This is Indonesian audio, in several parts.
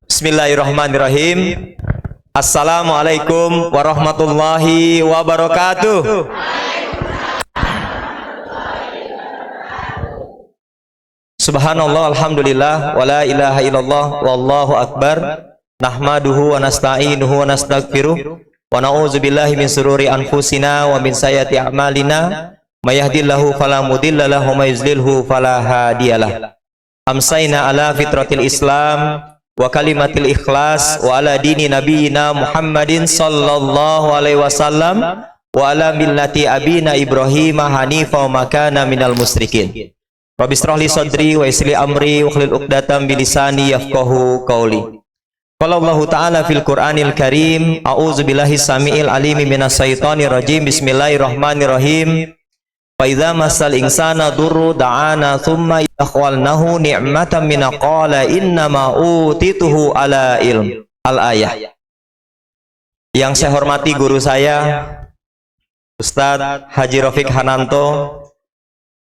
Bismillahirrahmanirrahim. Assalamualaikum warahmatullahi wabarakatuh. Subhanallah, alhamdulillah, wa la ilaha illallah, wallahu akbar. Nahmaduhu wa nasta'inuhu wa nastaghfiruh, wa na'udzu billahi min sururi anfusina wa min sayyiati a'malina. May yahdihillahu fala mudilla lahu wa may yudlilhu fala hadiyalah. Amsayna ala fitratil Islam wa kalimatil ikhlas wa ala dini nabiyina Muhammadin sallallahu alaihi wasallam wa ala millati abina Ibrahim hanifa wa makana minal musyrikin. Rabbi shrah li sadri wa yassir li amri wa hlul 'uqdatam bi lisani yafqahu qawli. Qala Allah Ta'ala fil Qur'anil Karim, a'udzu billahi samiil alim minas syaitonir rajim. Bismillahirrahmanirrahim. Fa idza massal insana durru da'ana thumma yakhwalnahu ni'matan min qala inna ma utituhu ala ilm. Al-ayah. Yang saya hormati guru saya Ustadz Haji Rafiq Hananto,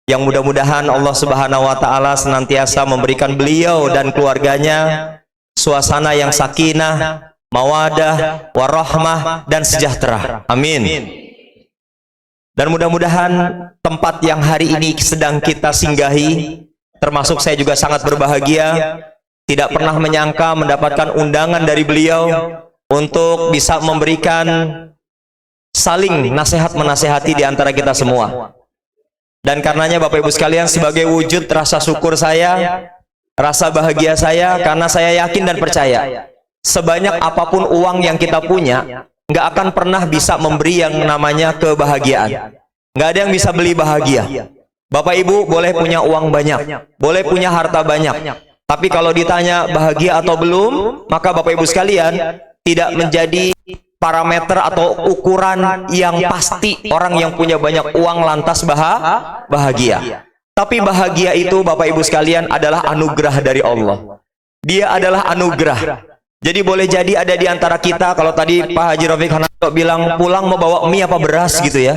yang mudah-mudahan Allah Subhanahu wa taala senantiasa memberikan beliau dan keluarganya suasana yang sakinah, mawadah, warahmah dan sejahtera. Amin. Dan mudah-mudahan tempat yang hari ini sedang kita singgahi, termasuk saya juga sangat berbahagia, tidak pernah menyangka mendapatkan undangan dari beliau untuk bisa memberikan saling nasihat menasehati di antara kita semua. Dan karenanya Bapak Ibu sekalian, sebagai wujud rasa syukur saya, rasa bahagia saya, karena saya yakin dan percaya sebanyak apapun uang yang kita punya, nggak akan pernah bisa memberi yang namanya kebahagiaan. Nggak ada yang bisa beli bahagia. Bapak Ibu boleh punya uang banyak, boleh punya harta banyak, tapi kalau ditanya bahagia atau belum, maka Bapak Ibu sekalian, tidak menjadi parameter atau ukuran yang pasti orang yang punya banyak uang lantas bahagia. Tapi bahagia itu Bapak Ibu sekalian adalah anugerah dari Allah. Dia adalah anugerah. Jadi boleh jadi ada di antara kita, kalau tadi Pak Haji Rafiq Hananto bilang pulang mau bawa mie apa beras gitu ya.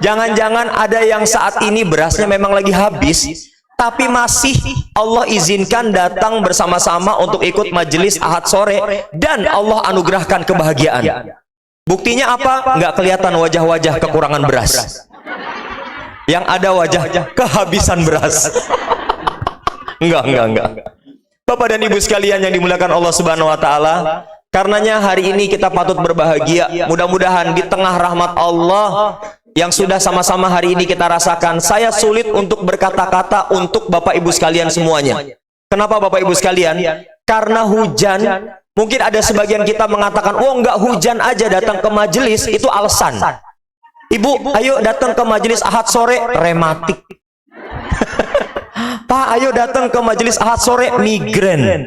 Jangan-jangan ada yang saat ini berasnya memang lagi habis, tapi masih Allah izinkan datang bersama-sama untuk ikut majelis Ahad sore, dan Allah anugerahkan kebahagiaan. Buktinya apa? Nggak kelihatan wajah-wajah kekurangan beras. Yang ada wajah kehabisan beras. Enggak. Bapak dan Ibu sekalian yang dimuliakan Allah Subhanahu wa taala, karenanya hari ini kita patut berbahagia. Mudah-mudahan di tengah rahmat Allah yang sudah sama-sama hari ini kita rasakan, saya sulit untuk berkata-kata untuk Bapak Ibu sekalian semuanya. Kenapa Bapak Ibu sekalian? Karena hujan. Mungkin ada sebagian kita mengatakan, "Oh, enggak hujan aja datang ke majelis itu alasan." Ibu, ayo datang ke majelis Ahad sore, rematik. Pak, ayo datang ke majelis Ahad sore, migren.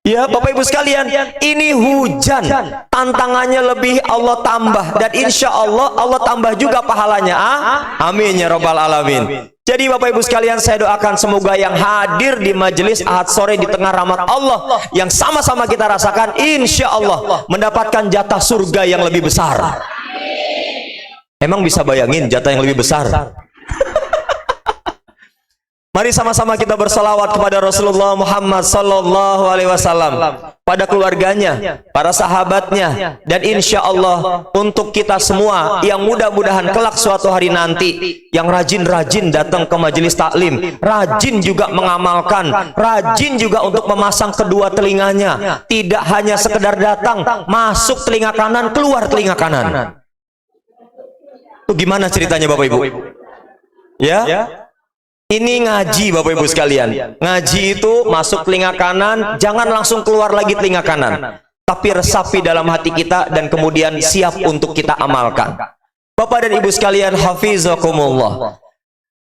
Ya, Bapak Ibu sekalian, ini hujan. Tantangannya lebih Allah tambah, dan insya Allah Allah tambah juga pahalanya. Amin ya Rabbal alamin. Jadi Bapak Ibu sekalian, saya doakan semoga yang hadir di majelis Ahad sore di tengah rahmat Allah yang sama-sama kita rasakan, insya Allah mendapatkan jatah surga yang lebih besar. Emang bisa bayangin jatah yang lebih besar? Mari sama-sama kita bersalawat kepada Rasulullah Muhammad sallallahu alaihi wasallam, pada keluarganya, para sahabatnya, dan insya Allah untuk kita semua yang mudah-mudahan kelak suatu hari nanti yang rajin-rajin datang ke majelis taklim, rajin juga mengamalkan, rajin juga untuk memasang kedua telinganya, tidak hanya sekedar datang, masuk telinga kanan, keluar telinga kanan. Itu gimana ceritanya Bapak Ibu? Ya? Ini ngaji Bapak Ibu sekalian. Ngaji itu masuk telinga kanan, jangan langsung keluar lagi telinga kanan, tapi resapi dalam hati kita dan kemudian siap untuk kita amalkan. Bapak dan Ibu sekalian, hafizakumullah.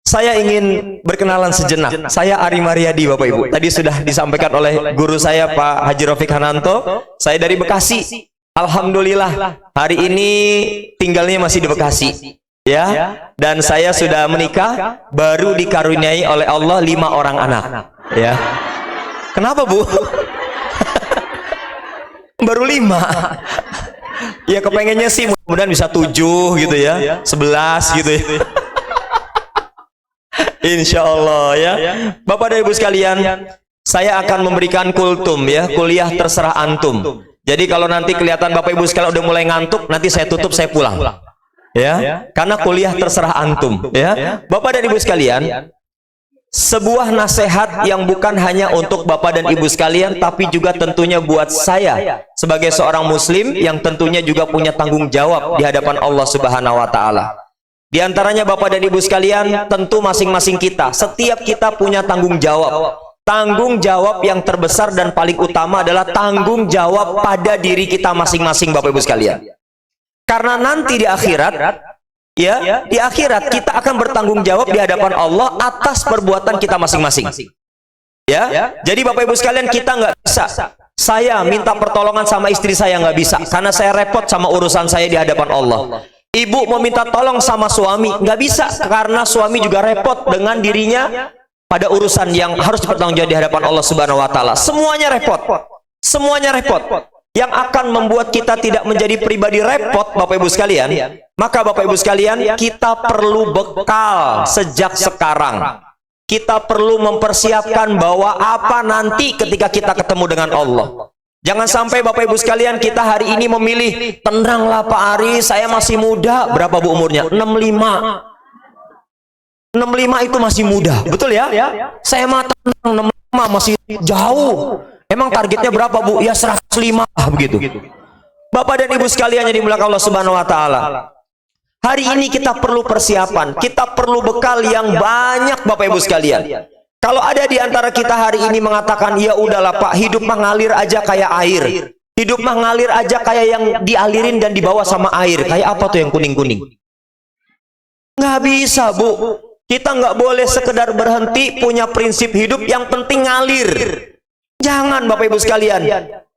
Saya ingin berkenalan sejenak. Saya Ari Mariadi Bapak Ibu. Tadi sudah disampaikan oleh guru saya Pak Haji Rafiq Hananto. Saya dari Bekasi. Alhamdulillah hari ini tinggalnya masih di Bekasi. Ya, dan saya sudah menikah, baru dikaruniai oleh Allah 5 orang anak. Ya, kenapa Bu? Baru 5. Ya kepengennya sih mudah-mudahan bisa 7 gitu ya, 11 gitu ya. Insya Allah ya. Bapak dan Ibu sekalian, saya akan memberikan kultum ya, kuliah terserah antum. Jadi kalau nanti kelihatan Bapak Ibu sekalian udah mulai ngantuk, nanti saya tutup, saya pulang. Ya, karena kuliah terserah antum ya. Bapak dan Ibu sekalian, sebuah nasihat yang bukan hanya untuk Bapak dan Ibu sekalian, tapi juga tentunya buat saya sebagai seorang muslim yang tentunya juga punya tanggung jawab di hadapan Allah Subhanahu wa taala. Di antaranya Bapak dan Ibu sekalian, tentu masing-masing kita, setiap kita punya tanggung jawab. Tanggung jawab yang terbesar dan paling utama adalah tanggung jawab pada diri kita masing-masing, Bapak Ibu sekalian. Karena nanti di akhirat, ya, di akhirat kita akan bertanggung jawab di hadapan Allah atas perbuatan kita masing-masing. Ya, jadi Bapak Ibu sekalian, kita nggak bisa. Saya minta pertolongan sama istri saya nggak bisa, karena saya repot sama urusan saya di hadapan Allah. Ibu mau minta tolong sama suami nggak bisa, karena suami juga repot dengan dirinya pada urusan yang harus dipertanggungjawabkan di hadapan Allah Subhanahu wa taala. Semuanya repot. Semuanya repot. Yang akan membuat kita tidak menjadi pribadi repot, Bapak Ibu sekalian, maka Bapak Ibu sekalian, kita perlu bekal sejak sekarang. Kita perlu mempersiapkan bahwa apa nanti ketika kita ketemu dengan Allah. Jangan sampai Bapak Ibu sekalian, kita hari ini memilih, tenanglah Pak Ari, saya masih muda. Berapa Bu umurnya? 65. 65 itu masih muda, betul ya? Saya mah tenang, 65 masih jauh. Emang targetnya berapa Bu? Ya 105 begitu. Bapak dan Ibu sekalian yang dimuliakan Allah Subhanahu wa taala. Hari ini kita perlu persiapan, kita perlu bekal yang banyak Bapak Ibu sekalian. Kalau ada di antara kita hari ini mengatakan, ya udahlah Pak, hidup mah ngalir aja kayak air. Hidup mah ngalir aja kayak yang dialirin dan dibawa sama air. Kayak apa tuh yang kuning-kuning? Nggak bisa Bu. Kita nggak boleh sekedar berhenti punya prinsip hidup yang penting ngalir. Jangan Bapak Ibu sekalian.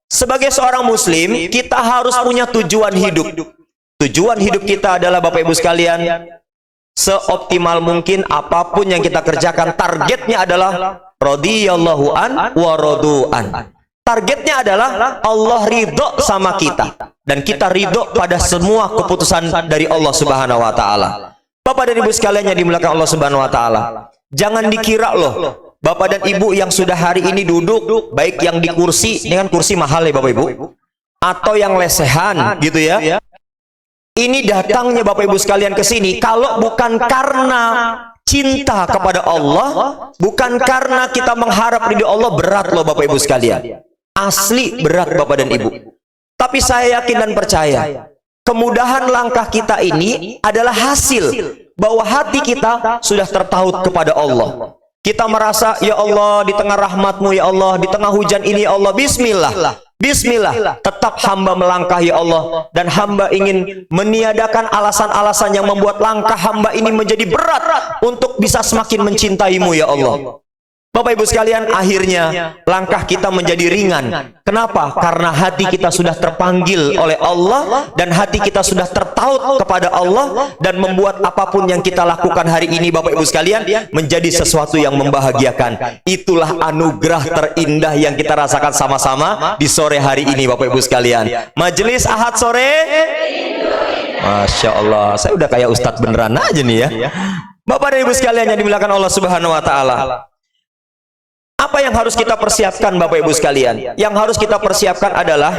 Sebagai seorang muslim, kita harus punya tujuan hidup. Tujuan hidup kita adalah Bapak Ibu sekalian, seoptimal mungkin apapun yang kita kerjakan, targetnya adalah radhiyallahu an wa radu'an. Targetnya adalah Allah ridho sama kita, dan kita ridho pada semua keputusan dari Allah Subhanahu wa taala. Bapak dan Ibu sekalian yang dimuliakan Allah Subhanahu wa taala, jangan dikira loh, Bapak dan Ibu yang sudah hari ini duduk, baik yang di kursi, dengan kursi mahal ya Bapak Ibu, atau yang lesehan gitu ya. Ini datangnya Bapak Ibu sekalian ke sini kalau bukan karena cinta kepada Allah, bukan karena kita mengharap ridho Allah, berat loh Bapak Ibu sekalian. Asli berat Bapak dan Ibu. Tapi saya yakin dan percaya, kemudahan langkah kita ini adalah hasil bahwa hati kita sudah tertaut kepada Allah. Kita merasa, ya Allah, di tengah rahmat-Mu ya Allah, di tengah hujan ini ya Allah, bismillah. Bismillah, tetap hamba melangkah ya Allah, dan hamba ingin meniadakan alasan-alasan yang membuat langkah hamba ini menjadi berat untuk bisa semakin mencintai-Mu ya Allah. Bapak Ibu sekalian, akhirnya langkah kita menjadi ringan. Kenapa? Karena hati kita sudah terpanggil oleh Allah, dan hati kita sudah tertaut kepada Allah, dan membuat apapun yang kita lakukan hari ini Bapak Ibu sekalian menjadi sesuatu yang membahagiakan. Itulah anugerah terindah yang kita rasakan sama-sama di sore hari ini Bapak Ibu sekalian. Majelis Ahad sore, Masya Allah, saya udah kayak Ustadz beneran aja nih ya. Bapak dan Ibu sekalian yang dimuliakan Allah Subhanahu wa taala, apa yang harus kita persiapkan Bapak Ibu sekalian? Yang harus kita persiapkan adalah,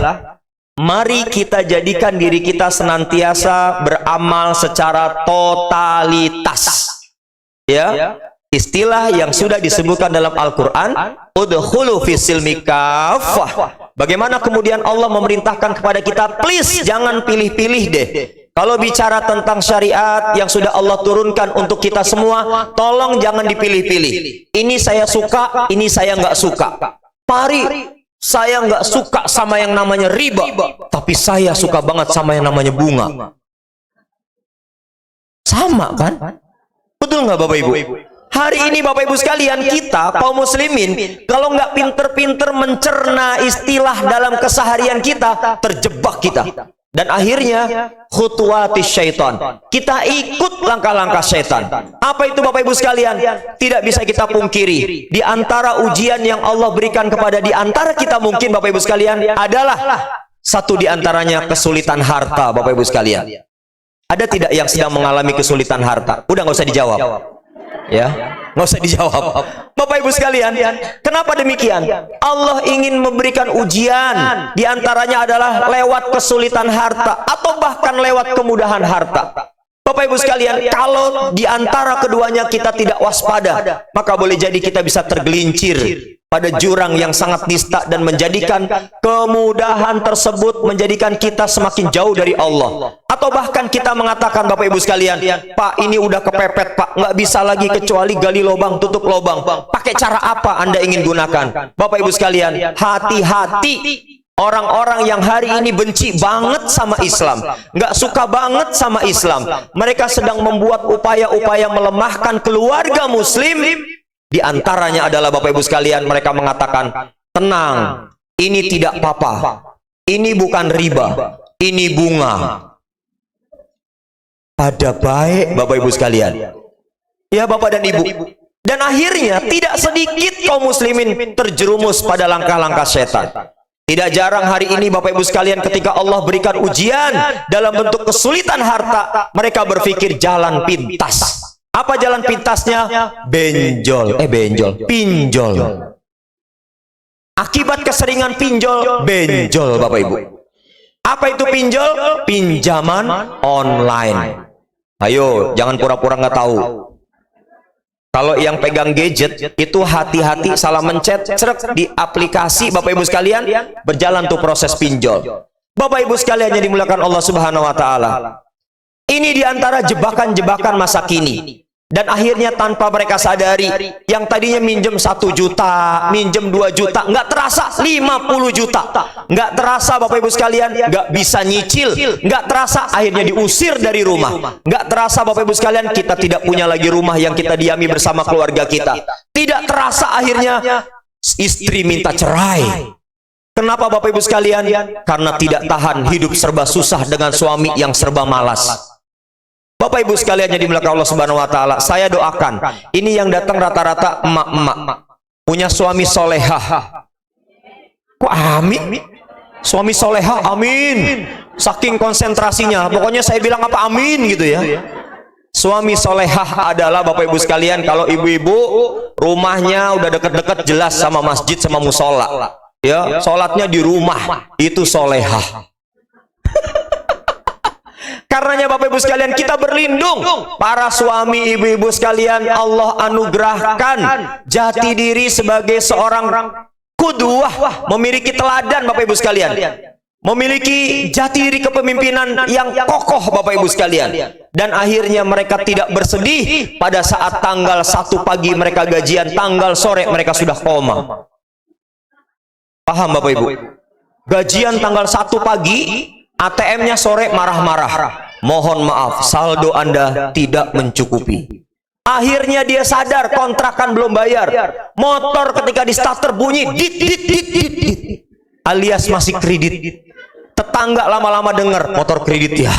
mari kita jadikan diri kita senantiasa beramal secara totalitas. Ya, istilah yang sudah disebutkan dalam Al-Quran, udkhulu fis silmi kaffah. Bagaimana kemudian Allah memerintahkan kepada kita, please jangan pilih-pilih deh. Kalau bicara tentang syariat yang sudah Allah turunkan untuk kita semua, tolong jangan dipilih-pilih. Ini saya suka, ini saya nggak suka. Pari, saya nggak suka sama yang namanya riba, tapi saya suka banget sama yang namanya bunga. Sama kan? Betul nggak Bapak Ibu? Hari ini Bapak Ibu sekalian, kita kaum muslimin, kalau nggak pinter-pinter mencerna istilah dalam keseharian kita, terjebak kita. Dan akhirnya khutuwatis syaitan, kita ikut langkah-langkah syaitan. Apa itu Bapak Ibu sekalian? Tidak bisa kita pungkiri, di antara ujian yang Allah berikan kepada di antara kita mungkin Bapak Ibu sekalian adalah satu di antaranya kesulitan harta. Bapak Ibu sekalian, ada tidak yang sedang mengalami kesulitan harta? Udah nggak usah dijawab ya. Nggak usah dijawab. Bapak Ibu sekalian, kenapa demikian? Allah ingin memberikan ujian, diantaranya adalah lewat kesulitan harta atau bahkan lewat kemudahan harta. Bapak Ibu sekalian, kalau diantara keduanya kita tidak waspada, maka boleh jadi kita bisa tergelincir pada jurang yang sangat nista dan menjadikan kemudahan tersebut menjadikan kita semakin jauh dari Allah. Atau bahkan kita mengatakan, Bapak Ibu sekalian, Pak, ini udah kepepet Pak, nggak bisa lagi kecuali gali lubang tutup lubang. Pakai cara apa Anda ingin gunakan? Bapak Ibu sekalian, hati-hati orang-orang yang hari ini benci banget sama Islam, nggak suka banget sama Islam. Mereka sedang membuat upaya-upaya melemahkan keluarga Muslim. Di antaranya adalah, Bapak Ibu sekalian, mereka mengatakan, tenang, ini tidak apa-apa, ini bukan riba, ini bunga. Pada baik, Bapak Ibu sekalian, ya Bapak dan Ibu. Dan akhirnya tidak sedikit kaum muslimin terjerumus pada langkah-langkah setan. Tidak jarang hari ini Bapak Ibu sekalian, ketika Allah berikan ujian dalam bentuk kesulitan harta, mereka berpikir jalan pintas. Apa jalan pintasnya? Benjol. Pinjol. Akibat keseringan pinjol, benjol Bapak Ibu. Apa itu pinjol? Pinjaman online. Ayo, jangan pura-pura nggak tahu. Kalau yang pegang gadget itu hati-hati salah mencet di aplikasi, Bapak Ibu sekalian, berjalan tuh proses pinjol. Bapak Ibu sekalian yang dimuliakan Allah Subhanahu wa taala. Ini diantara jebakan-jebakan masa kini. Dan akhirnya tanpa mereka sadari, yang tadinya minjem 1 juta, minjem 2 juta, nggak terasa 50 juta. Nggak terasa Bapak Ibu sekalian, nggak bisa nyicil. Nggak terasa akhirnya diusir dari rumah. Nggak terasa Bapak Ibu sekalian, kita tidak punya lagi rumah yang kita diami bersama keluarga kita. Tidak terasa akhirnya istri minta cerai. Kenapa Bapak Ibu sekalian? Karena tidak tahan hidup serba susah dengan suami yang serba malas. Bapak Ibu sekalian yang dimuliakan Allah Subhanahu wa taala, saya doakan ini yang datang rata-rata emak-emak punya suami solehah. Kok amin? Suami solehah, amin. Saking konsentrasinya, pokoknya saya bilang apa amin gitu ya. Suami solehah adalah Bapak Ibu sekalian, kalau ibu-ibu rumahnya udah deket-deket jelas sama masjid sama musola, ya, sholatnya di rumah, itu solehah. Karenanya Bapak Ibu sekalian, kita berlindung. Para suami, ibu-ibu sekalian, Allah anugerahkan jati diri sebagai seorang qudwah, memiliki teladan Bapak Ibu sekalian. Memiliki jati diri kepemimpinan yang kokoh Bapak Ibu sekalian. Dan akhirnya mereka tidak bersedih pada saat tanggal 1 pagi mereka gajian, tanggal sore mereka sudah koma. Paham Bapak Ibu? Gajian tanggal 1 pagi, ATM-nya sore marah-marah. Mohon maaf, saldo Anda tidak mencukupi. Akhirnya dia sadar kontrakan belum bayar. Motor ketika di starter bunyi dit dit dit dit dit, alias masih kredit. Tetangga lama-lama dengar motor kredit ya.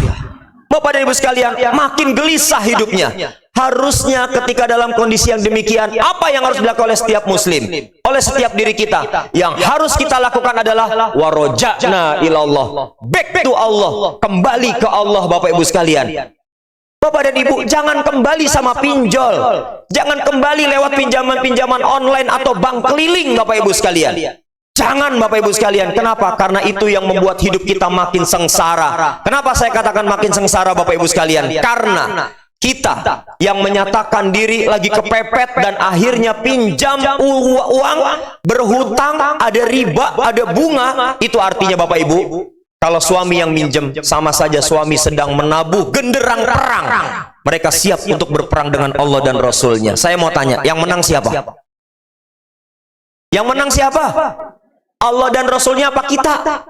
Bapak dan Ibu sekalian, makin gelisah hidupnya. Harusnya ketika dalam kondisi yang demikian, apa yang harus dilakukan oleh setiap muslim, oleh setiap diri kita? Yang harus kita lakukan adalah waroja'na ilallah, back to Allah, kembali ke Allah. Bapak Ibu sekalian, Bapak dan Ibu, jangan kembali sama pinjol, jangan kembali lewat pinjaman-pinjaman online atau bank keliling Bapak Ibu sekalian. Jangan Bapak Ibu sekalian. Kenapa? Karena itu yang membuat hidup kita makin sengsara. Kenapa saya katakan makin sengsara Bapak Ibu sekalian? Karena kita yang menyatakan diri lagi kepepet dan akhirnya pinjam uang, berhutang, ada riba, ada bunga. Itu artinya Bapak Ibu, kalau suami yang minjem, sama saja suami sedang menabuh genderang perang. Mereka siap untuk berperang dengan Allah dan Rasulnya. Saya mau tanya, yang menang siapa? Yang menang siapa? Allah dan Rasulnya apa kita?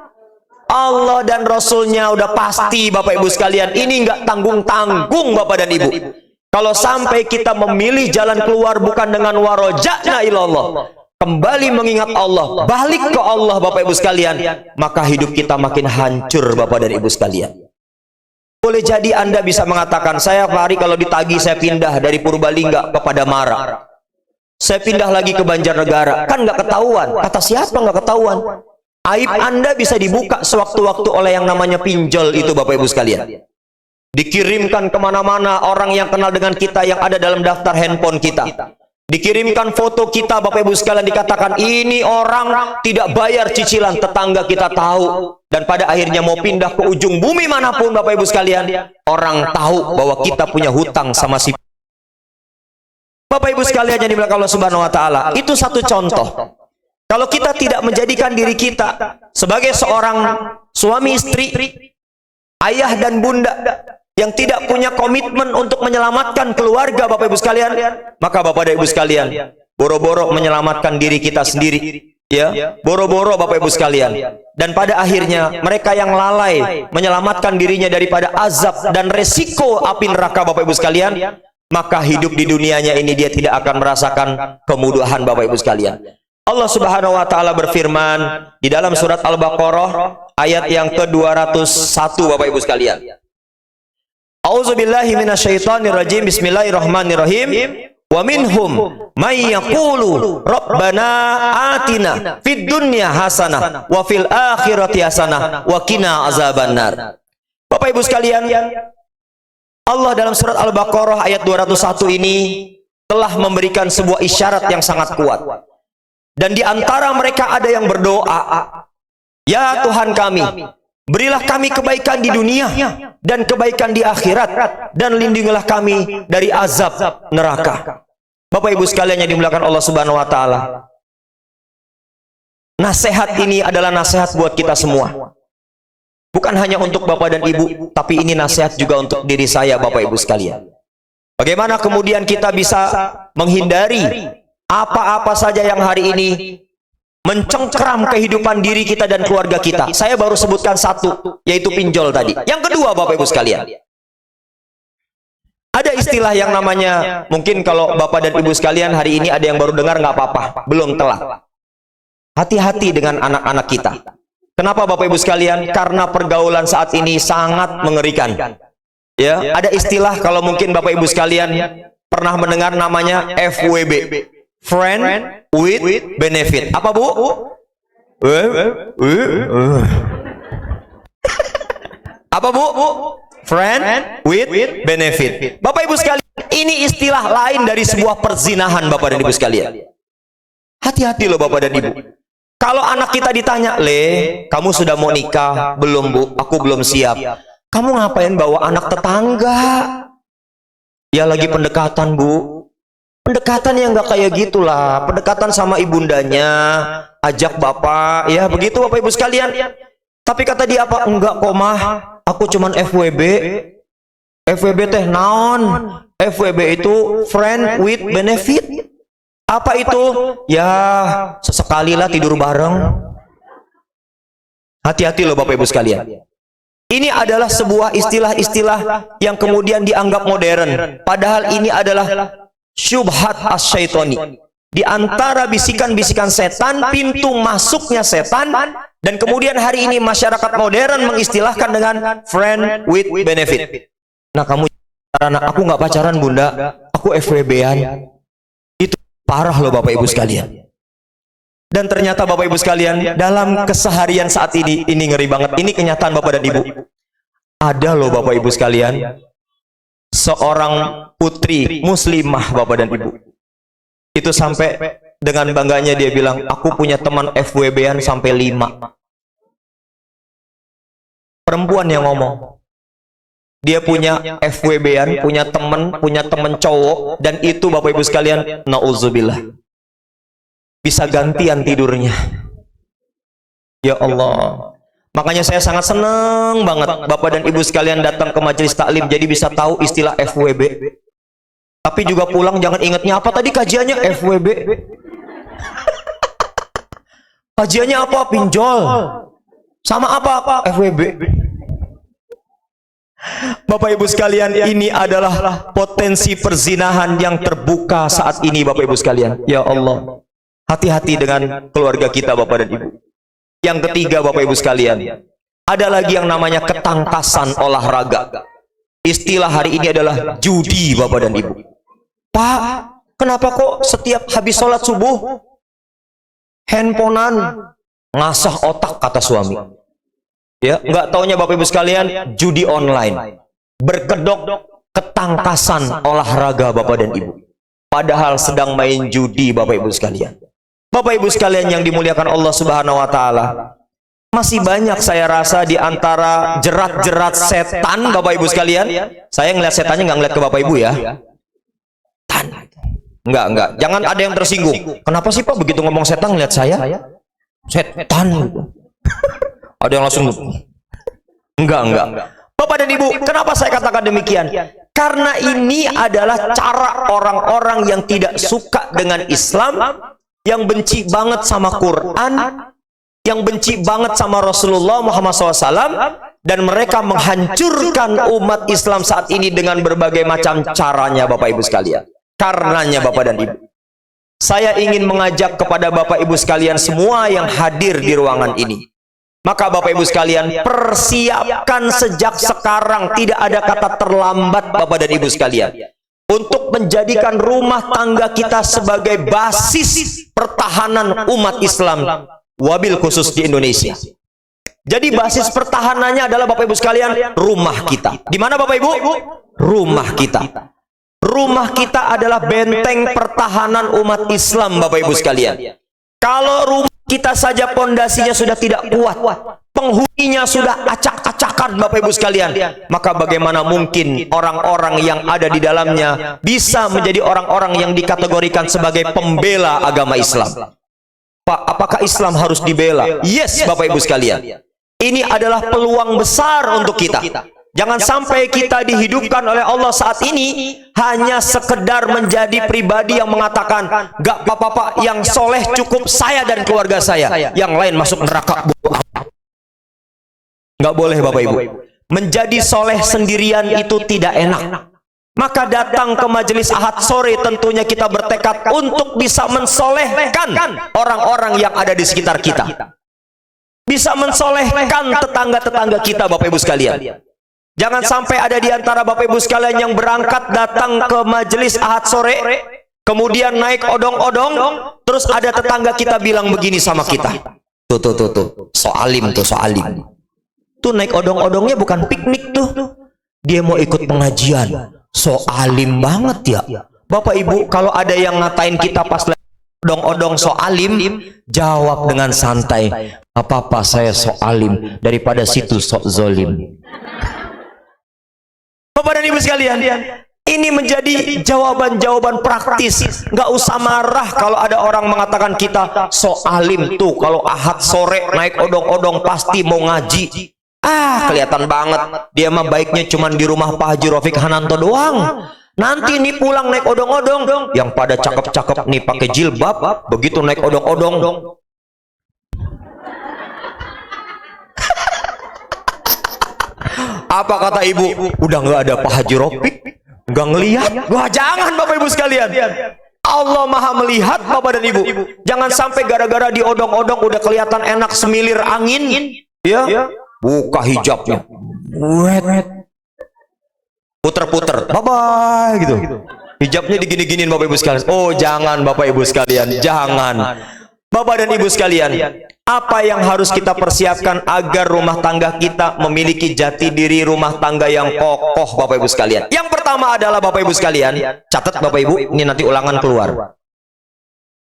Allah dan Rasulnya udah pasti Bapak Ibu sekalian. Ini nggak tanggung-tanggung Bapak dan Ibu. Kalau sampai kita memilih jalan keluar bukan dengan waroja'na ilallah, kembali mengingat Allah, balik ke Allah Bapak Ibu sekalian, maka hidup kita makin hancur Bapak dan Ibu sekalian. Boleh jadi Anda bisa mengatakan, saya Pak Ari kalau ditagih saya pindah dari Purbalingga kepada Mara. Saya pindah lagi ke Banjarnegara, kan nggak ketahuan. Kata siapa nggak ketahuan? Aib Anda bisa dibuka sewaktu-waktu oleh yang namanya pinjol itu Bapak Ibu sekalian. Dikirimkan kemana-mana orang yang kenal dengan kita yang ada dalam daftar handphone kita. Dikirimkan foto kita Bapak Ibu sekalian, dikatakan ini orang tidak bayar cicilan, tetangga kita tahu. Dan pada akhirnya mau pindah ke ujung bumi manapun Bapak Ibu sekalian, orang tahu bahwa kita punya hutang sama si Bapak Ibu sekalian yang dimuliakan Allah Subhanahu wa taala. Itu satu contoh. Kalau kita tidak menjadikan diri kita sebagai seorang suami istri, ayah dan bunda yang tidak punya komitmen untuk menyelamatkan keluarga Bapak Ibu sekalian, maka Bapak dan Ibu sekalian boro-boro menyelamatkan diri kita sendiri, ya, boro-boro Bapak Ibu sekalian. Dan pada akhirnya mereka yang lalai menyelamatkan dirinya daripada azab dan resiko api neraka Bapak Ibu sekalian, maka hidup di dunianya ini dia tidak akan merasakan kemudahan Bapak Ibu sekalian. Allah Subhanahu wa taala berfirman di dalam surat Al-Baqarah ayat yang ke-201 Bapak Ibu sekalian. A'udzubillahi minasyaitonirrajim. Bismillahirrahmanirrahim. Wa minhum may yaqulu rabbana atina fid dunya hasanah wa fil akhirati hasanah wa qina azabannar. Bapak Ibu sekalian, Allah dalam surat Al-Baqarah ayat 201 ini telah memberikan sebuah isyarat yang sangat kuat. Dan di antara mereka ada yang berdoa, ya Tuhan kami, berilah kami kebaikan di dunia dan kebaikan di akhirat, dan lindungilah kami dari azab neraka. Bapak Ibu sekalian yang dimuliakan Allah Subhanahu wa taala, nasihat ini adalah nasihat buat kita semua. Bukan hanya untuk Bapak dan Ibu, tapi ini nasihat juga untuk diri saya Bapak Ibu sekalian. Bagaimana kemudian kita bisa menghindari apa-apa saja yang hari ini mencengkeram kehidupan diri kita dan keluarga kita. Saya baru sebutkan satu, yaitu pinjol tadi. Yang kedua Bapak Ibu sekalian, ada istilah yang namanya, mungkin kalau Bapak dan Ibu sekalian hari ini ada yang baru dengar, nggak apa-apa, belum telat. Hati-hati dengan anak-anak kita. Kenapa Bapak Ibu sekalian? Karena pergaulan saat ini sangat mengerikan. Ya, ada istilah kalau mungkin Bapak Ibu sekalian pernah mendengar namanya FWB. Friend with benefit. Apa Bu? Apa Bu? Friend with benefit. Bapak Ibu sekalian, ini istilah lain dari sebuah perzinahan Bapak dan Ibu sekalian. Hati-hati loh Bapak dan Ibu. Kalau anak kita ditanya, "Le, kamu sudah mau nikah?" "Belum Bu, aku belum siap." "Kamu ngapain bawa anak tetangga?" "Ya lagi pendekatan Bu." Pendekatan yang nggak kayak gitulah, pendekatan sama ibundanya, ajak bapak, ya begitu Bapak Ibu sekalian. Tapi kata dia apa? "Enggak kok mah, aku cuman FWB." FWB teh naon? FWB itu friend with benefit. Apa itu? Ya sesekali lah tidur bareng. Hati-hati loh Bapak Ibu sekalian. Ini adalah sebuah istilah-istilah yang kemudian dianggap modern, padahal ini adalah syubhat asyaitoni. Di antara bisikan-bisikan setan, pintu masuknya setan, dan kemudian hari ini masyarakat modern mengistilahkan dengan friend with benefit. Nah kamu pacaran, aku nggak pacaran Bunda, aku FWB-an. Itu parah loh Bapak Ibu sekalian. Dan ternyata Bapak Ibu sekalian, dalam keseharian saat ini ngeri banget. Ini kenyataan Bapak dan Ibu. Ada loh Bapak Ibu sekalian, seorang putri muslimah Bapak dan Ibu, itu sampai dengan bangganya dia bilang, "Aku punya teman FWB-an sampai 5." Perempuan yang ngomong, dia punya FWB-an, punya teman cowok, dan itu Bapak Ibu sekalian, nauzubillah, bisa gantian tidurnya. Ya Allah. Makanya saya sangat senang banget Bapak dan Ibu sekalian datang ke majelis taklim, jadi bisa tahu istilah FWB. Tapi juga pulang jangan ingatnya apa tadi kajiannya FWB. Kajiannya apa? Pinjol. Sama apa? FWB. Bapak Ibu sekalian, ini adalah potensi perzinahan yang terbuka saat ini Bapak Ibu sekalian. Ya Allah. Hati-hati dengan keluarga kita Bapak dan Ibu. Yang ketiga Bapak Ibu sekalian, ada lagi yang namanya ketangkasan olahraga. Istilah hari ini adalah judi Bapak dan Ibu. "Pak, kenapa kok setiap habis sholat subuh handphonean ngasah otak?" kata suami. Ya, nggak taunya Bapak Ibu sekalian, judi online. Berkedok ketangkasan olahraga Bapak dan Ibu. padahal sedang main judi, Bapak Ibu sekalian. Bapak Ibu sekalian yang dimuliakan Allah Subhanahu wa taala. Masih banyak saya rasa di antara jerat-jerat setan, Bapak Ibu sekalian. Saya ngeliat setannya nggak ngeliat ke Bapak Ibu ya. Enggak. Jangan ada yang tersinggung. Kenapa sih Pak begitu ngomong setan ngeliat saya? Setan. Ada yang langsung enggak. Bapak dan Ibu, kenapa saya katakan demikian? Karena ini adalah cara orang-orang yang tidak suka dengan Islam, yang benci banget sama Quran, yang benci banget sama Rasulullah Muhammad SAW, dan mereka menghancurkan umat Islam saat ini dengan berbagai macam caranya, Bapak Ibu sekalian. Karenanya Bapak dan Ibu, saya ingin mengajak kepada Bapak Ibu sekalian semua yang hadir di ruangan ini. Maka Bapak Ibu sekalian, persiapkan sejak sekarang, tidak ada kata terlambat Bapak dan Ibu sekalian, untuk menjadikan rumah tangga kita sebagai basis pertahanan umat Islam, wabil khusus di Indonesia. Jadi basis pertahanannya adalah Bapak Ibu sekalian, rumah kita. Di mana Bapak Ibu? Rumah kita. Rumah kita adalah benteng pertahanan umat Islam, Bapak Ibu sekalian. Kalau rumah kita saja pondasinya sudah tidak kuat, penghuninya sudah acak-acakan, Bapak Ibu sekalian, maka bagaimana mungkin orang-orang yang ada di dalamnya bisa menjadi orang-orang yang dikategorikan sebagai pembela agama Islam? Pak, apakah Islam harus dibela? Yes, Bapak Ibu sekalian. Ini adalah peluang besar untuk kita. Jangan sampai kita dihidupkan oleh Allah saat ini hanya sekedar menjadi pribadi yang mengatakan, gak apa-apa Pak, yang soleh cukup saya dan keluarga saya, yang lain masuk neraka. Gak boleh Bapak Ibu. Menjadi soleh sendirian itu tidak enak. Maka datang ke majelis Ahad sore, tentunya kita bertekad untuk bisa mensolehkan orang-orang yang ada di sekitar kita, bisa mensolehkan tetangga-tetangga kita, Bapak Ibu sekalian. Jangan sampai ada di antara Bapak Ibu sekalian yang berangkat datang ke majelis Ahad sore, kemudian naik odong-odong, terus ada tetangga kita bilang begini sama kita, tuh, soalim tuh, soalim tuh naik odong-odongnya bukan piknik tuh, dia mau ikut pengajian. Soalim banget ya. Bapak Ibu, kalau ada yang ngatain kita pas odong-odong soalim, jawab dengan santai, apa-apa saya soalim, daripada situ sok zolim. Bapak dan Ibu sekalian, ini menjadi jawaban-jawaban praktis. Nggak usah marah kalau ada orang mengatakan kita soalim tuh, kalau Ahad sore naik odong-odong pasti mau ngaji. Kelihatan banget dia mah baiknya cuman di rumah Pak Haji Rafiq Hananto doang. Nanti nih pulang naik odong-odong, yang pada cakep-cakep nih pakai jilbab, begitu naik odong-odong apa kata ibu? Udah nggak ada Pak Haji Rafiq, nggak ngelihat. Wah, jangan Bapak Ibu sekalian. Allah Maha melihat Bapak dan Ibu. Jangan sampai gara-gara di odong-odong udah kelihatan enak semilir angin, ya, buka hijabnya, puter-puter, bye-bye gitu. Hijabnya digini-giniin Bapak Ibu sekalian. Oh, jangan Bapak Ibu sekalian, jangan. Bapak dan Ibu sekalian, apa yang harus kita persiapkan agar rumah tangga kita memiliki jati diri rumah tangga yang kokoh, Bapak Ibu sekalian? Yang pertama adalah Bapak Ibu sekalian, catat Bapak Ibu, ini nanti ulangan keluar.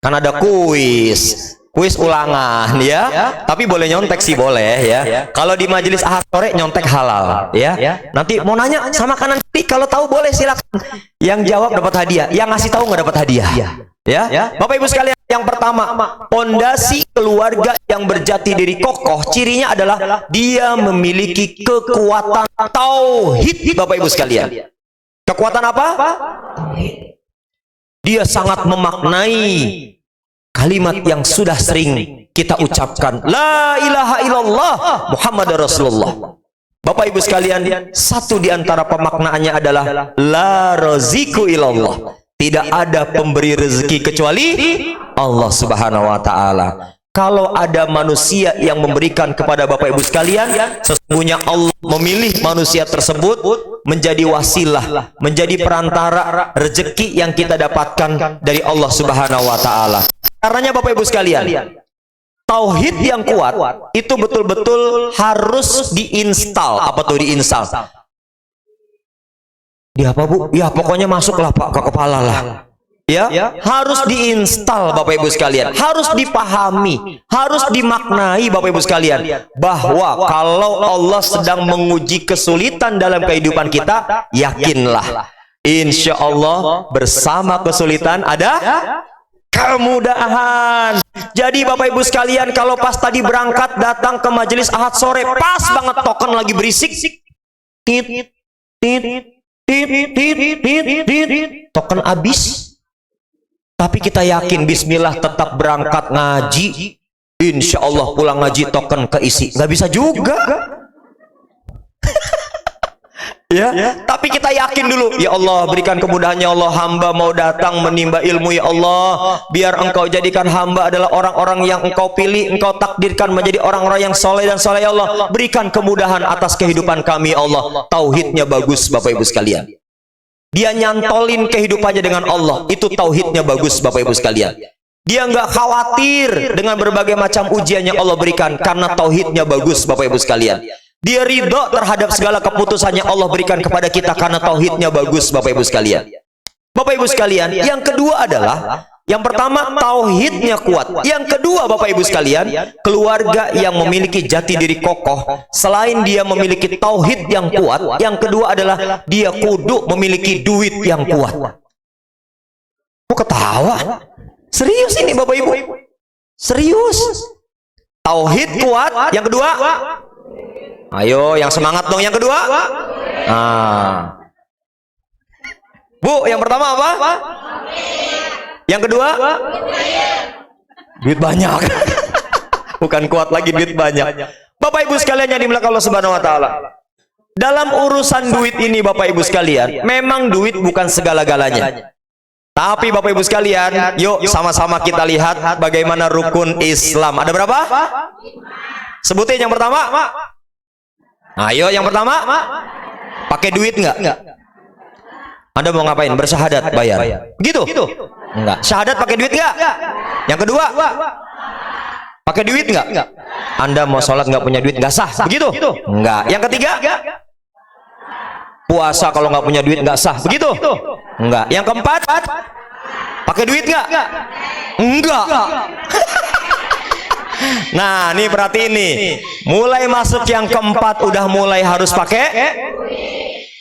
Kan ada kuis ulangan ya. Tapi boleh nyontek sih, boleh ya. Kalau di majelis Ahad sore nyontek halal ya. Nanti mau nanya sama kanan kiri, kalau tahu boleh silakan. Yang jawab dapat hadiah, yang ngasih tahu nggak dapat hadiah. Ya, Bapak Ibu sekalian, yang pertama, pondasi keluarga yang berjati diri kokoh, cirinya adalah dia memiliki kekuatan tauhid, Bapak Ibu sekalian. Kekuatan apa? Dia sangat memaknai kalimat yang sudah sering kita ucapkan, la ilaha illallah Muhammad Rasulullah. Bapak Ibu sekalian, satu di antara pemaknaannya adalah la raziku illallah. Tidak ada pemberi rezeki kecuali Allah Subhanahu wa taala. Kalau ada manusia yang memberikan kepada Bapak Ibu sekalian, sesungguhnya Allah memilih manusia tersebut menjadi wasilah, menjadi perantara rezeki yang kita dapatkan dari Allah Subhanahu wa taala. Karenanya Bapak Ibu sekalian, tauhid yang kuat itu betul-betul harus diinstal. Apa tuh diinstal? Di apa Bu? Ya pokoknya masuklah Pak ke kepala lah. Ya, harus diinstal Bapak Ibu sekalian, harus dipahami, harus dimaknai Bapak Ibu sekalian, bahwa kalau Allah sedang menguji kesulitan dalam kehidupan kita, yakinlah insya Allah bersama kesulitan ada kemudahan. Jadi Bapak Ibu sekalian, kalau pas tadi berangkat datang ke majelis Ahad sore, pas banget token lagi berisik, tit tit tit tit tit, token habis. Tapi kita yakin bismillah tetap berangkat ngaji, insya Allah pulang ngaji token keisi. Nggak bisa juga. Ya, tapi kita yakin dulu, ya Allah berikan kemudahannya Allah, hamba mau datang menimba ilmu ya Allah, biar engkau jadikan hamba adalah orang-orang yang engkau pilih, engkau takdirkan menjadi orang-orang yang soleh dan soleh ya Allah, berikan kemudahan atas kehidupan kami ya Allah. Tauhidnya bagus Bapak Ibu sekalian, dia nyantolin kehidupannya dengan Allah, itu tauhidnya bagus Bapak Ibu sekalian. Dia nggak khawatir dengan berbagai macam ujian yang Allah berikan, karena tauhidnya bagus Bapak Ibu sekalian. Dia ridho terhadap segala keputusan yang Allah berikan kepada kita, karena tauhidnya bagus Bapak Ibu sekalian. Bapak Ibu sekalian, yang kedua adalah, yang pertama tauhidnya kuat, yang kedua Bapak Ibu sekalian, keluarga yang memiliki jati diri kokoh, selain dia memiliki tauhid yang kuat, yang kedua adalah dia kudu memiliki duit yang kuat. Kok ketawa? Serius ini Bapak Ibu, serius. Tauhid kuat, yang kedua, ayo yang semangat dong, yang kedua. Bu, yang pertama apa? Yang kedua, duit banyak. Bukan kuat lagi, duit banyak. Bapak Ibu sekalian yang dimuliakan Allah Subhanahu wa taala, dalam urusan duit ini Bapak Ibu sekalian, memang duit bukan segala-galanya. Tapi Bapak Ibu sekalian, yuk sama-sama kita lihat bagaimana rukun Islam. Ada berapa? Sebutin yang pertama. Ayo yang pertama, pakai duit nggak? Anda mau ngapain? Bersyahadat, bayar. Begitu? Enggak. Syahadat pakai duit nggak? Yang kedua, pakai duit nggak? Anda mau sholat nggak punya duit, nggak sah. Begitu? Enggak. Yang ketiga, puasa kalau nggak punya duit nggak sah. Begitu? Enggak. Yang keempat, pakai duit nggak? Enggak. Nah, nih perhatiin nih, mulai masuk yang keempat udah mulai harus pakai.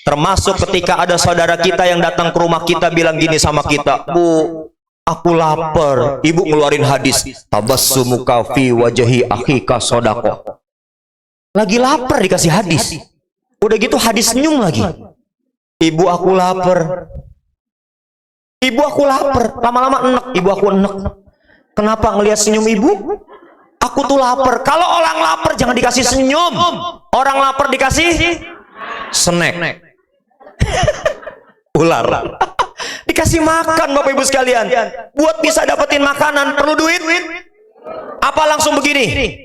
Termasuk ketika ada saudara kita yang datang ke rumah kita bilang gini sama kita, Bu, aku lapar. Ibu ngeluarin hadis, tabassumuka fi wajhi akhika sodako. Lagi lapar dikasih hadis. Udah gitu hadis senyum lagi. Ibu aku lapar. Ibu aku lapar. Lama-lama enek, ibu aku enek. Kenapa ngelihat senyum ibu? Aku tuh lapar. Kalau orang lapar jangan dikasih senyum. Orang lapar dikasih snack. Ular. Dikasih makan Bapak Ibu sekalian. Buat bisa dapetin makanan perlu duit. Apa langsung begini?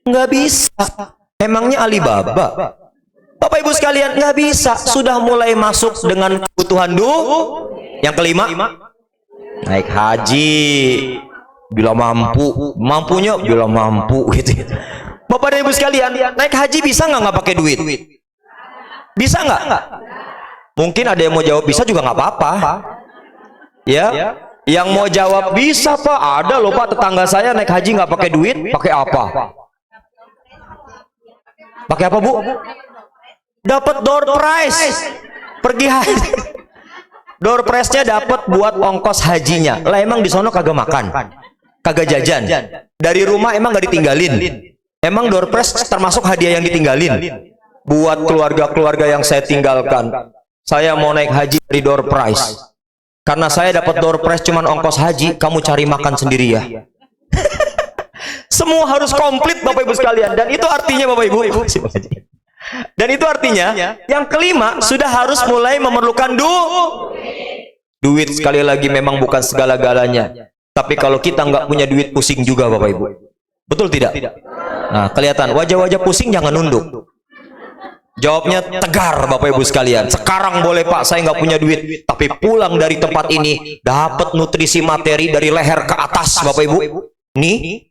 Nggak bisa. Emangnya Alibaba? Bapak Ibu sekalian, nggak bisa. Sudah mulai masuk dengan kebutuhan Yang kelima, naik haji. Bila mampu, mampunya bila mampu gitu. Bapak dan Ibu sekalian, naik haji bisa nggak pakai duit? Bisa nggak? Mungkin ada yang mau jawab bisa juga nggak apa-apa. Ya, yang mau jawab bisa Pak, ada loh Pak, tetangga saya naik haji nggak pakai duit, pakai apa? Pakai apa Bu? Dapat door prize, pergi haji. Door prize-nya dapat buat ongkos hajinya. Lah emang di sono kagak makan, kagak jajan. Dari rumah emang nggak ditinggalin. Emang door prize termasuk hadiah yang ditinggalin. Buat keluarga-keluarga yang saya tinggalkan, saya mau naik haji dari door prize. Karena saya dapat door prize cuman ongkos haji, kamu cari makan sendiri ya. Semua harus komplit Bapak Ibu sekalian. Dan itu artinya Bapak Ibu, dan itu artinya yang kelima sudah harus mulai memerlukan duit. Sekali lagi memang bukan segala-galanya. Tapi kalau kita nggak punya duit, pusing juga Bapak Ibu. Betul tidak? Nah, kelihatan wajah-wajah pusing jangan nunduk. Jawabnya tegar Bapak Ibu sekalian. Sekarang boleh Pak, saya nggak punya duit, tapi pulang dari tempat ini dapat nutrisi materi dari leher ke atas Bapak Ibu. Nih,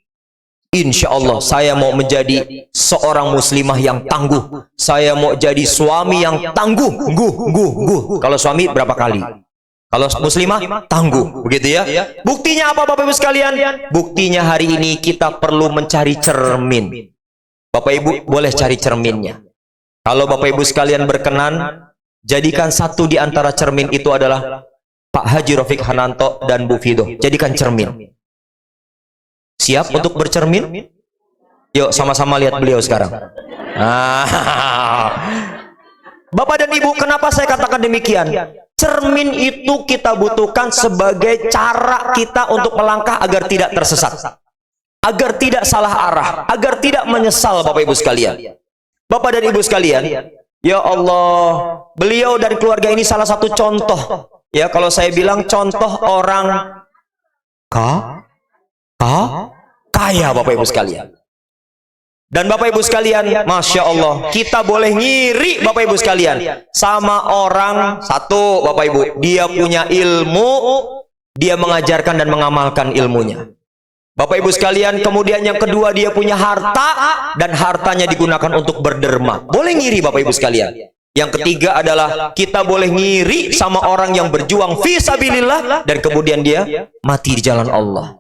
insya Allah saya mau menjadi seorang muslimah yang tangguh. Saya mau jadi suami yang tangguh. Kalau suami berapa kali? Kalau muslimah tangguh, begitu ya. Buktinya apa Bapak Ibu sekalian? Buktinya hari ini kita perlu mencari cermin. Bapak Ibu boleh cari cerminnya. Kalau Bapak Ibu sekalian berkenan, jadikan satu di antara cermin itu adalah Pak Haji Rafiq Hananto dan Bu Fido. Jadikan cermin. Siap untuk bercermin? Yuk sama-sama lihat beliau sekarang. Bapak dan Ibu, kenapa saya katakan demikian? Cermin itu kita butuhkan sebagai cara kita untuk melangkah agar tidak tersesat, agar tidak salah arah, agar tidak menyesal Bapak Ibu sekalian. Bapak dan Ibu sekalian, ya Allah, beliau dan keluarga ini salah satu contoh. Ya, kalau saya bilang contoh orang kaya Bapak Ibu sekalian. Dan Bapak Ibu sekalian, Masya Allah, kita boleh ngiri Bapak Ibu sekalian sama orang satu, Bapak Ibu, dia punya ilmu, dia mengajarkan dan mengamalkan ilmunya. Bapak Ibu sekalian, kemudian yang kedua, dia punya harta dan hartanya digunakan untuk berderma. Boleh ngiri Bapak Ibu sekalian. Yang ketiga adalah kita boleh ngiri sama orang yang berjuang fisabilillah dan kemudian dia mati di jalan Allah.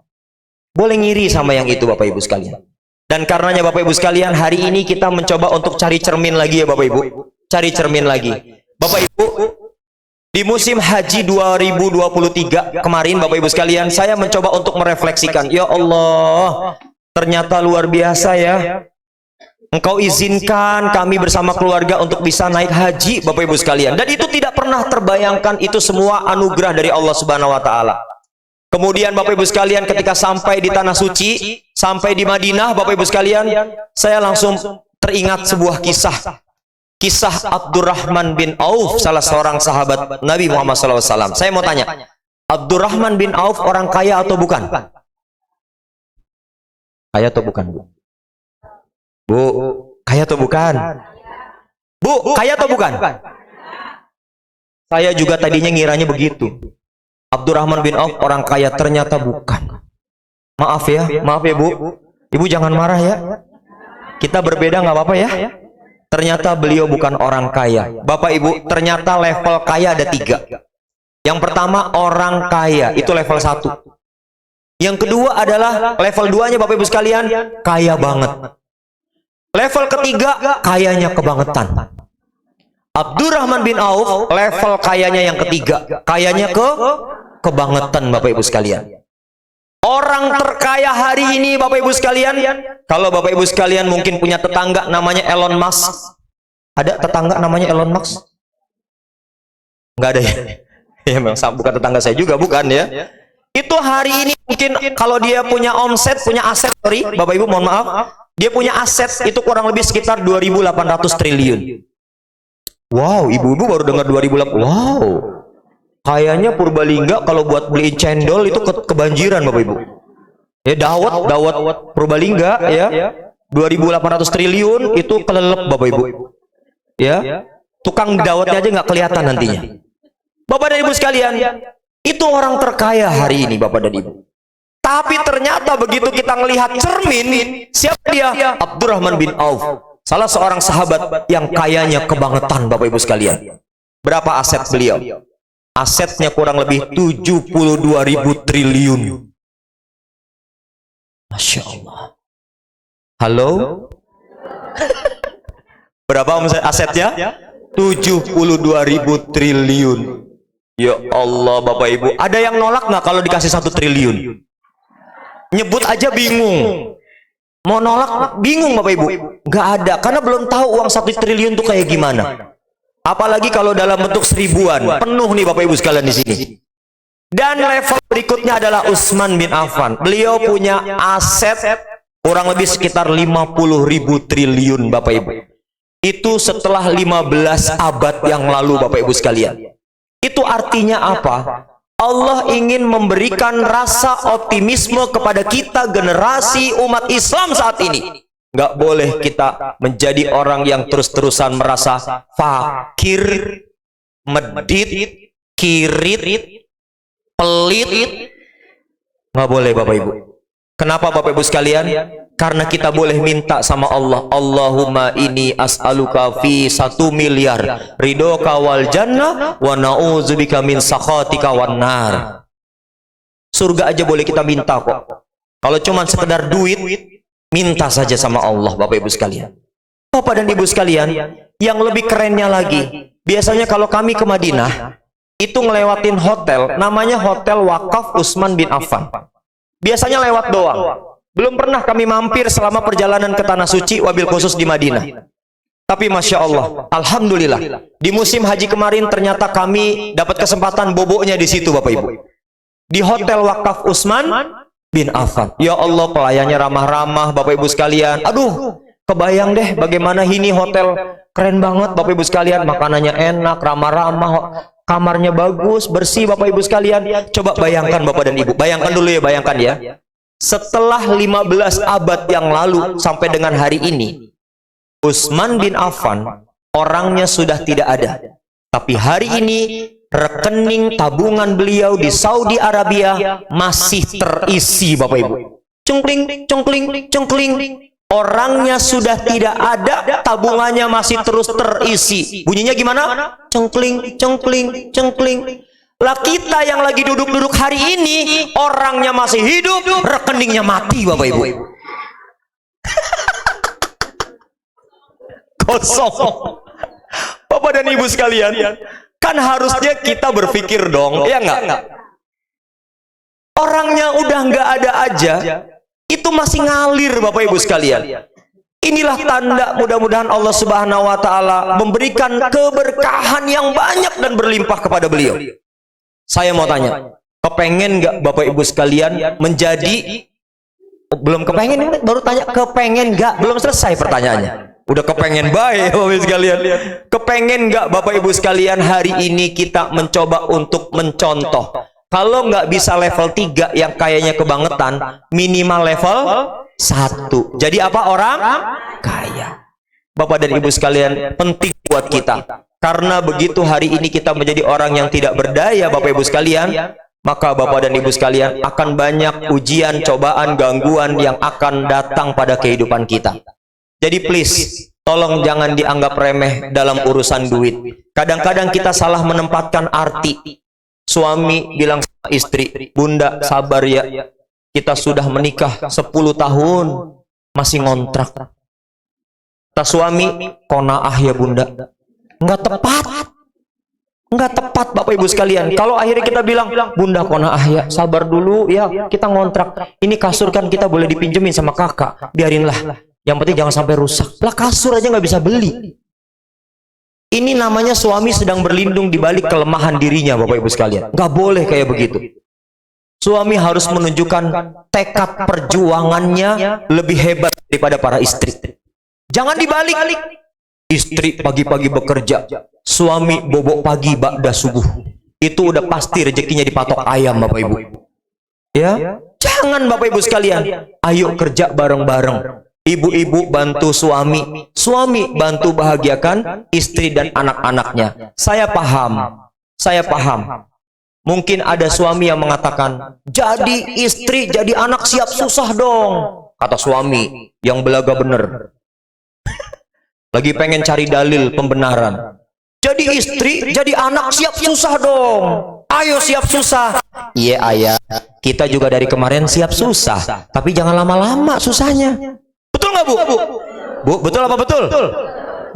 Boleh ngiri sama yang itu Bapak Ibu sekalian. Dan karenanya Bapak Ibu sekalian, hari ini kita mencoba untuk cari cermin lagi ya Bapak Ibu. Cari cermin lagi. Bapak Ibu, di musim haji 2023 kemarin Bapak Ibu sekalian, saya mencoba untuk merefleksikan. Ya Allah, ternyata luar biasa ya. Engkau izinkan kami bersama keluarga untuk bisa naik haji Bapak Ibu sekalian. Dan itu tidak pernah terbayangkan, itu semua anugerah dari Allah Subhanahu wa Ta'ala. Kemudian Bapak Ibu sekalian, ketika sampai di tanah suci, sampai di Madinah Bapak Ibu sekalian, saya langsung teringat sebuah kisah. Kisah Abdurrahman bin Auf, salah seorang sahabat Nabi Muhammad SAW. Saya mau tanya, Abdurrahman bin Auf orang kaya atau bukan? Kaya atau bukan, Bu? Bu, kaya atau bukan? Bu, kaya atau bukan? Saya juga tadinya ngiranya begitu. Abdurrahman bin Auf orang kaya, ternyata bukan. Maaf ya Bu. Ibu jangan marah ya. Kita berbeda nggak apa-apa ya. Ternyata beliau bukan orang kaya. Bapak Ibu, ternyata level kaya ada 3. Yang pertama orang kaya, itu level 1. Yang kedua adalah level 2-nya Bapak Ibu sekalian, kaya banget. Level ketiga, kayanya kebangetan. Abdurrahman bin Auf level kayanya yang ketiga, kayanya kebangetan Bapak Ibu sekalian. Orang terkaya hari ini Bapak Ibu sekalian, kalau Bapak Ibu sekalian mungkin punya tetangga namanya Elon Musk. Ada tetangga namanya Elon Musk? Enggak ada ya? Ya memang bukan tetangga saya juga, bukan ya. Itu hari ini mungkin kalau dia punya omset, punya aset, sorry Bapak Ibu mohon maaf, dia punya aset itu kurang lebih sekitar 2.800 triliun. Wow, ibu-ibu baru dengar 2008. Wow. Kayaknya Purbalingga kalau buat beli cendol itu kebanjiran Bapak Ibu. Ya dawet Purbalingga ya. 2.800 triliun itu kelelep Bapak Ibu. Ya. Tukang dawetnya aja nggak kelihatan nantinya. Bapak dan Ibu sekalian, itu orang terkaya hari ini Bapak dan Ibu. Tapi ternyata begitu kita melihat cermin, siapa dia? Abdurrahman bin Auf. Salah seorang sahabat yang kayanya kebangetan Bapak Ibu sekalian. Berapa aset beliau? Asetnya kurang lebih 72.000 triliun. Masya Allah. Halo? Berapa asetnya? 72.000 triliun. Ya Allah Bapak Ibu. Ada yang nolak nggak kalau dikasih 1 triliun? Nyebut aja bingung. Mau nolak bingung Bapak Ibu. Nggak ada, karena belum tahu uang 1 triliun itu kayak gimana. Apalagi kalau dalam bentuk seribuan, penuh nih Bapak Ibu sekalian di sini. Dan level berikutnya adalah Utsman bin Affan. Beliau punya aset kurang lebih sekitar 50.000 triliun Bapak Ibu. Itu setelah 15 abad yang lalu Bapak Ibu sekalian. Itu artinya apa? Allah ingin memberikan rasa optimisme kepada kita generasi umat Islam saat ini. Nggak boleh kita menjadi orang yang terus-terusan merasa fakir, medit, kirit, pelit. Nggak boleh Bapak Ibu. Kenapa Bapak Ibu sekalian? Karena kita boleh minta sama Allah, Allahumma inni as'aluka fi 1 miliar ridhoka wal jannah wa na'udzubika min sakhatika wan nar. Surga aja boleh kita minta kok. Kalau cuma sekedar duit, minta saja sama Allah Bapak Ibu sekalian. Bapak dan Ibu sekalian, yang lebih kerennya lagi, biasanya kalau kami ke Madinah, itu ngelewatin hotel, namanya Hotel Wakaf Utsman bin Affan. Biasanya lewat doang. Belum pernah kami mampir selama perjalanan ke Tanah Suci, wabil khusus di Madinah. Tapi Masya Allah, Alhamdulillah, di musim haji kemarin ternyata kami dapat kesempatan boboknya di situ Bapak Ibu. Di Hotel Wakaf Utsman bin Affan. Ya Allah, pelayannya ramah-ramah Bapak Ibu sekalian. Aduh, kebayang deh bagaimana ini hotel keren banget Bapak Ibu sekalian. Makanannya enak, ramah-ramah, kamarnya bagus, bersih Bapak Ibu sekalian. Coba bayangkan Bapak dan Ibu, bayangkan dulu ya, bayangkan ya. Setelah 15 abad yang lalu sampai dengan hari ini, Utsman bin Affan orangnya sudah tidak ada. Tapi hari ini rekening tabungan beliau di Saudi Arabia masih terisi Bapak Ibu. Cengkling, cengkling, cengkling. Orangnya sudah tidak ada, tabungannya masih terus terisi. Bunyinya gimana? Cengkling, cengkling, cengkling. Lah kita yang lagi duduk-duduk hari ini, orangnya masih hidup, rekeningnya mati Bapak Ibu. Kosong. Bapak dan Ibu sekalian, kan harusnya kita berpikir dong, ya enggak? Orangnya udah nggak ada aja, itu masih ngalir Bapak Ibu sekalian. Inilah tanda mudah-mudahan Allah Subhanahu wa taala memberikan keberkahan yang banyak dan berlimpah kepada beliau. Saya mau tanya, kepengen nggak Bapak Ibu sekalian menjadi, belum kepengen, baru tanya kepengen nggak, belum selesai pertanyaannya. Udah kepengen baik Bapak Ibu sekalian. Kepengen nggak Bapak Ibu sekalian hari ini kita mencoba untuk mencontoh. Kalau nggak bisa level 3 yang kayaknya kebangetan, minimal level 1. Jadi apa? Orang kaya. Bapak dan Ibu sekalian, penting buat kita. Karena begitu hari ini kita menjadi orang yang tidak berdaya Bapak Ibu sekalian, maka Bapak dan Ibu sekalian akan banyak ujian, cobaan, gangguan yang akan datang pada kehidupan kita. Jadi please, tolong jangan dianggap remeh dalam urusan duit. Kadang-kadang kita salah menempatkan arti. Suami bilang sama istri, "Bunda sabar ya, kita sudah menikah 10 tahun, masih ngontrak." Kata suami, "Konaah ya Bunda." Enggak tepat. Enggak tepat Bapak Ibu sekalian. Kalau akhirnya kita bilang, "Bunda konaah ya, sabar dulu ya, kita ngontrak. Ini kasur kan kita boleh dipinjemin sama kakak, biarinlah. Yang penting jangan sampai rusak." Lah kasur aja nggak bisa beli. Ini namanya suami sedang berlindung di balik kelemahan dirinya Bapak Ibu sekalian. Nggak boleh kayak begitu. Suami harus menunjukkan tekad perjuangannya lebih hebat daripada para istri. Jangan dibalik. Istri pagi-pagi bekerja, suami bobok pagi ba'da subuh. Itu udah pasti rezekinya dipatok ayam Bapak Ibu. Ya? Jangan Bapak Ibu sekalian. Ayo kerja bareng-bareng. Ibu-ibu bantu suami, suami bantu bahagiakan istri dan anak-anaknya. Saya paham. Mungkin ada suami yang mengatakan, "Jadi istri, jadi anak siap susah dong." Kata suami yang belaga bener. Lagi pengen cari dalil pembenaran. Jadi istri, jadi anak siap susah dong. Ayo siap susah. Iya ayah, kita juga dari kemarin siap susah. Tapi jangan lama-lama susahnya. Betul nggak Bu? Bu, betul apa betul?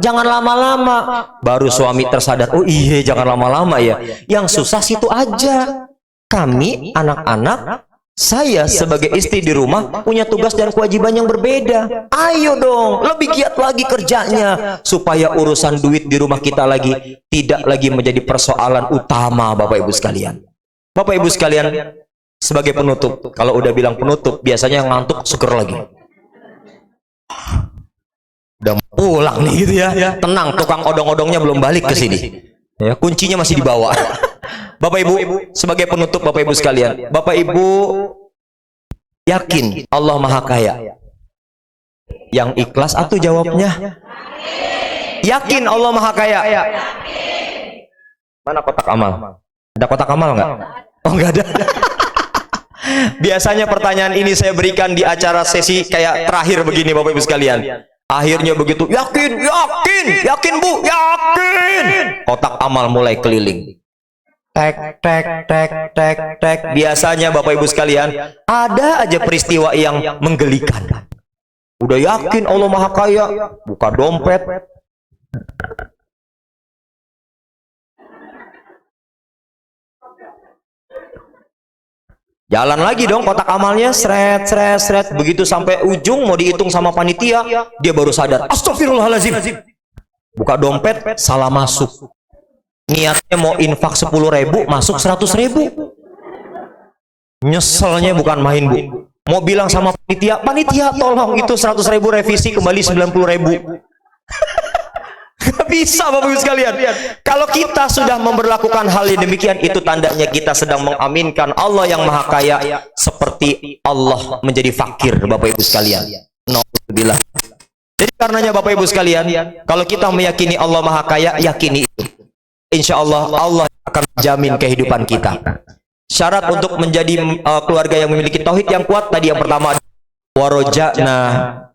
Jangan lama-lama. Baru suami tersadar, oh iya jangan lama-lama ya. Yang susah situ aja. Kami, anak-anak, saya sebagai istri di rumah punya tugas dan kewajiban yang berbeda. Ayo dong, lebih giat lagi kerjanya. Supaya urusan duit di rumah kita lagi tidak lagi menjadi persoalan utama Bapak Ibu sekalian. Bapak Ibu sekalian, sebagai penutup, kalau udah bilang penutup, biasanya ngantuk seger lagi. Udah pulang nih gitu ya. Tenang, tukang odong-odongnya belum balik ke sini. Ya, kuncinya masih dibawa. Bapak Ibu, sebagai penutup Bapak Ibu sekalian, Bapak Ibu yakin Allah Maha Kaya? Yang ikhlas atau jawabnya? Yakin Allah Maha Kaya? Mana kotak amal? Ada kotak amal nggak? Oh nggak ada. Biasanya pertanyaan ini saya berikan di acara sesi kayak terakhir begini Bapak Ibu sekalian. Akhirnya begitu, yakin, yakin, yakin Bu, yakin. Kotak amal mulai keliling. Tek, tek, tek, tek, tek. Biasanya Bapak Ibu sekalian, ada aja peristiwa yang menggelikan. Udah yakin Allah Maha Kaya, buka dompet. Jalan lagi dong kotak amalnya, seret, seret, seret. Begitu sampai ujung mau dihitung sama panitia, dia baru sadar. Astagfirullahaladzim. Buka dompet, salah masuk. Niatnya mau infak 10.000, masuk 100.000. Nyeselnya bukan main Bu. Mau bilang sama panitia, panitia tolong itu 100.000 revisi kembali 90.000. Gak bisa Bapak Ibu sekalian. Kalau kita sudah memberlakukan hal yang demikian, itu tandanya kita sedang mengaminkan Allah yang Maha Kaya seperti Allah menjadi fakir Bapak Ibu sekalian. Nauzubillah. Jadi karenanya Bapak Ibu sekalian, kalau kita meyakini Allah Maha Kaya, yakini itu. Insya Allah Allah akan menjamin kehidupan kita. Syarat untuk menjadi keluarga yang memiliki tauhid yang kuat tadi yang pertama warojana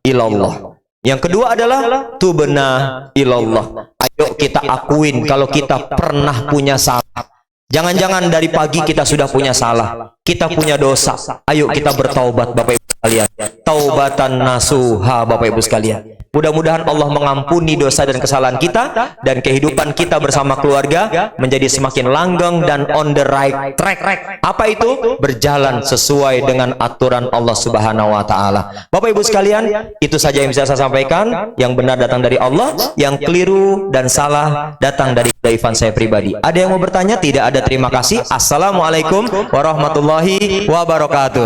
ilallah. Yang kedua adalah tubna ilallah. Ayo kita akuin kalau kita pernah punya salah. Jangan-jangan dari pagi kita sudah punya salah. Kita punya dosa. Ayo kita bertaubat Bapak Ibu sekalian. Taubatan nasuha Bapak Ibu sekalian. Mudah-mudahan Allah mengampuni dosa dan kesalahan kita, dan kehidupan kita bersama keluarga menjadi semakin langgeng dan on the right track. Apa itu? Berjalan sesuai dengan aturan Allah Subhanahu wa taala. Bapak Ibu sekalian, itu saja yang bisa saya sampaikan. Yang benar datang dari Allah, yang keliru dan salah datang dari kedaifan saya pribadi. Ada yang mau bertanya? Tidak ada, terima kasih. Assalamualaikum warahmatullahi wabarakatuh.